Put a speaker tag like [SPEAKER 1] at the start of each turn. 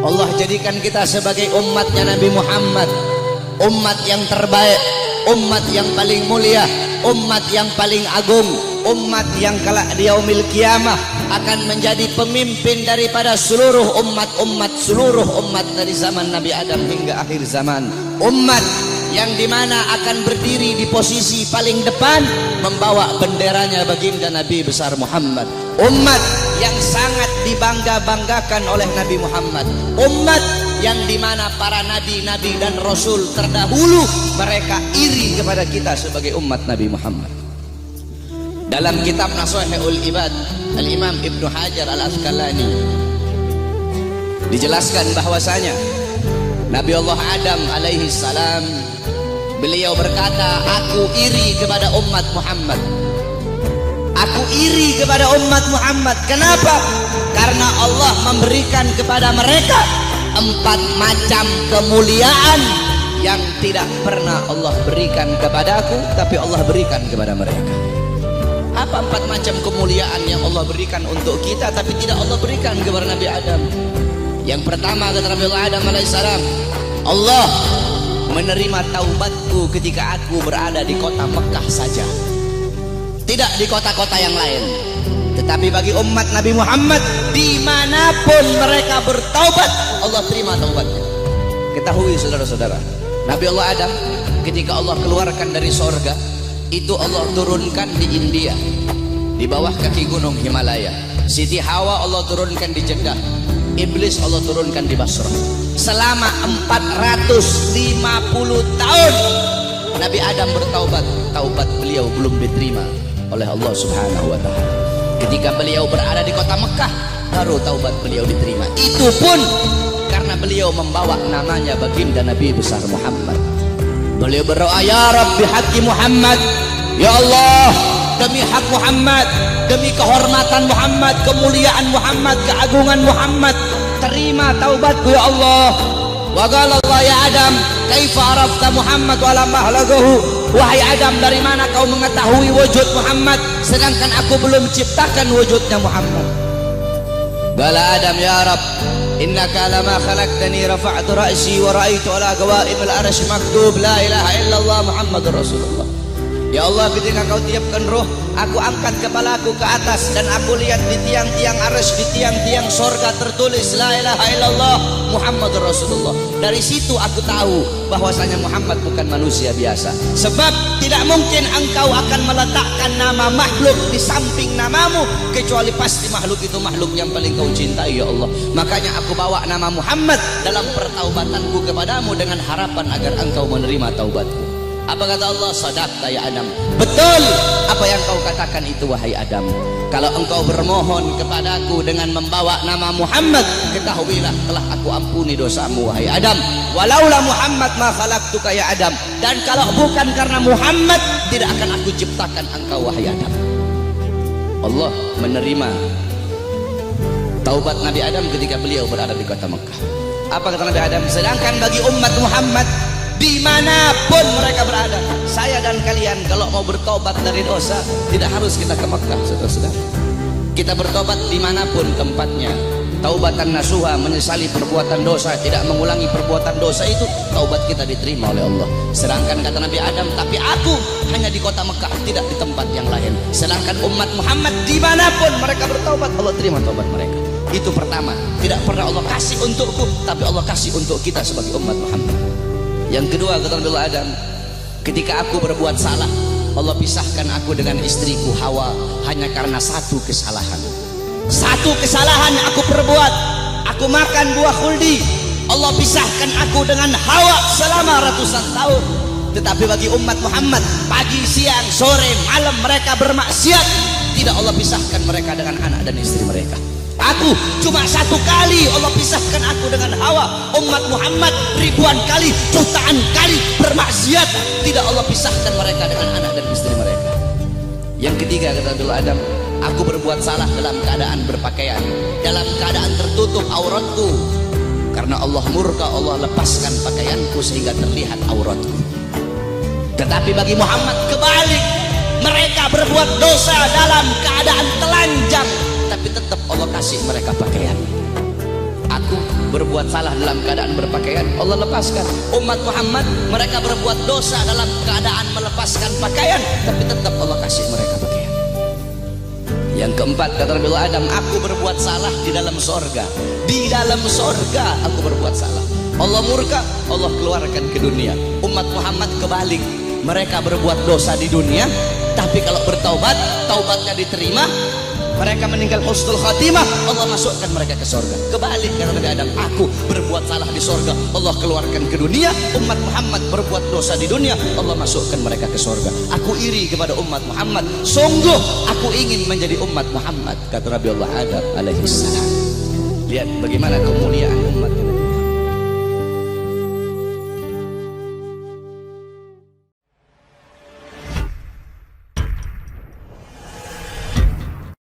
[SPEAKER 1] Allah jadikan kita sebagai umatnya Nabi Muhammad, umat yang terbaik, umat yang paling mulia, umat yang paling agung, umat yang kelak di yaumil kiamah akan menjadi pemimpin daripada seluruh seluruh umat dari zaman Nabi Adam hingga akhir zaman. Umat yang dimana akan berdiri di posisi paling depan membawa benderanya baginda Nabi besar Muhammad. Umat yang sangat dibangga-banggakan oleh Nabi Muhammad. Umat yang dimana para nabi-nabi dan rasul terdahulu mereka iri kepada kita sebagai umat Nabi Muhammad. Dalam kitab Nashihul Ibad, Al-Imam Ibnu Hajar Al-Asqalani dijelaskan bahwasanya Nabi Allah Adam alaihi salam beliau berkata, aku iri kepada umat Muhammad. Aku iri kepada umat Muhammad. Kenapa? Karena Allah memberikan kepada mereka 4 macam kemuliaan yang tidak pernah Allah berikan kepadaku, tapi Allah berikan kepada mereka. Apa 4 macam kemuliaan yang Allah berikan untuk kita tapi tidak Allah berikan kepada Nabi Adam? Yang pertama kata Nabi Adam alaihissalam, Allah menerima taubatku ketika aku berada di kota Mekah saja, tidak di kota-kota yang lain. Tetapi bagi umat Nabi Muhammad dimanapun mereka bertaubat, Allah terima taubatnya. Ketahui saudara-saudara, Nabi Allah Adam ketika Allah keluarkan dari sorga itu Allah turunkan di India, di bawah kaki gunung Himalaya. Siti Hawa Allah turunkan di Jeddah, Iblis Allah turunkan di Basrah. Selama 450 tahun Nabi Adam bertaubat, taubat beliau belum diterima oleh Allah Subhanahu wa Ta'ala. Ketika beliau berada di kota Mekah baru taubat beliau diterima. Itu pun karena beliau membawa namanya baginda Nabi besar Muhammad. Beliau berdoa, ya Rabbi haqqi Muhammad, ya Allah demi hak Muhammad, demi kehormatan Muhammad, kemuliaan Muhammad, keagungan Muhammad, terima taubatku ya Allah. Wa qala Allah ya Adam, kaifa arafta Muhammad wa lam ahlagahu? Wahai Adam, dari mana kau mengetahui wujud Muhammad sedangkan aku belum ciptakan wujudnya Muhammad? Qala Adam, ya Rabb, innaka lama khalaqtani rafa'tu ra'si wa ra'aitu ala qawaimil arsy maktub la ilaha illallah Muhammadur Rasulullah. Ya Allah, ketika kau tiupkan roh, aku angkat kepalaku ke atas dan aku lihat di tiang-tiang arsy, di tiang-tiang sorga tertulis la ilaha illallah Muhammadur Rasulullah. Dari situ aku tahu bahwasanya Muhammad bukan manusia biasa. Sebab tidak mungkin engkau akan meletakkan nama makhluk di samping namamu kecuali pasti makhluk itu makhluk yang paling kau cintai ya Allah. Makanya aku bawa nama Muhammad dalam pertaubatanku kepadamu dengan harapan agar engkau menerima taubatku. Apa kata Allah? Sadaqta ya Adam, betul apa yang kau katakan itu wahai Adam. Kalau engkau bermohon kepadaku dengan membawa nama Muhammad, ketahuilah telah aku ampuni dosamu wahai Adam. Walaula Muhammad ma khalaqtuka ya Adam, dan kalau bukan karena Muhammad tidak akan aku ciptakan engkau wahai Adam. Allah menerima taubat Nabi Adam ketika beliau berada di kota Mekah. Apa kata Nabi Adam? Sedangkan bagi umat Muhammad dimanapun mereka berada, saya dan kalian kalau mau bertobat dari dosa tidak harus kita ke Mekah, saudara-saudara. Kita bertobat dimanapun tempatnya. Taubatan nasuha, menyesali perbuatan dosa, tidak mengulangi perbuatan dosa, itu taubat kita diterima oleh Allah. Sedangkan kata Nabi Adam, tapi aku hanya di kota Mekah, tidak di tempat yang lain. Sedangkan umat Muhammad dimanapun mereka bertaubat, Allah terima taubat mereka. Itu pertama, tidak pernah Allah kasih untukku, tapi Allah kasih untuk kita sebagai umat Muhammad. Yang kedua kata Nabi Adam, ketika aku berbuat salah, Allah pisahkan aku dengan istriku Hawa hanya karena satu kesalahan. Satu kesalahan aku perbuat, aku makan buah khuldi, Allah pisahkan aku dengan Hawa selama ratusan tahun. Tetapi bagi umat Muhammad, pagi, siang, sore, malam mereka bermaksiat, tidak Allah pisahkan mereka dengan anak dan istri mereka. Aku cuma satu kali Allah pisahkan aku dengan Hawa. Umat Muhammad ribuan kali, jutaan kali bermaksiat, tidak Allah pisahkan mereka dengan anak dan istri mereka. Yang ketiga kata Nabi Adam, aku berbuat salah dalam keadaan berpakaian, dalam keadaan tertutup auratku. Karena Allah murka, Allah lepaskan pakaianku sehingga terlihat auratku. Tetapi bagi Muhammad kebalik, mereka berbuat dosa dalam keadaan telanjang, tapi tetap Allah kasih mereka pakaian. Aku berbuat salah dalam keadaan berpakaian, Allah lepaskan. Umat Muhammad mereka berbuat dosa dalam keadaan melepaskan pakaian, tapi tetap Allah kasih mereka pakaian. Yang keempat kata Nabi Adam, aku berbuat salah di dalam sorga. Di dalam sorga aku berbuat salah. Allah murka, Allah keluarkan ke dunia. Umat Muhammad kebalik, mereka berbuat dosa di dunia, tapi kalau bertaubat, taubatnya diterima, mereka meninggal husnul khatimah, Allah masukkan mereka ke sorga. Kebalik kata Nabi Adam, aku berbuat salah di sorga, Allah keluarkan ke dunia. Umat Muhammad berbuat dosa di dunia, Allah masukkan mereka ke sorga. Aku iri kepada umat Muhammad, sungguh aku ingin menjadi umat Muhammad, kata Nabi Allah Adam alaihi salam. Lihat bagaimana kemuliaan umat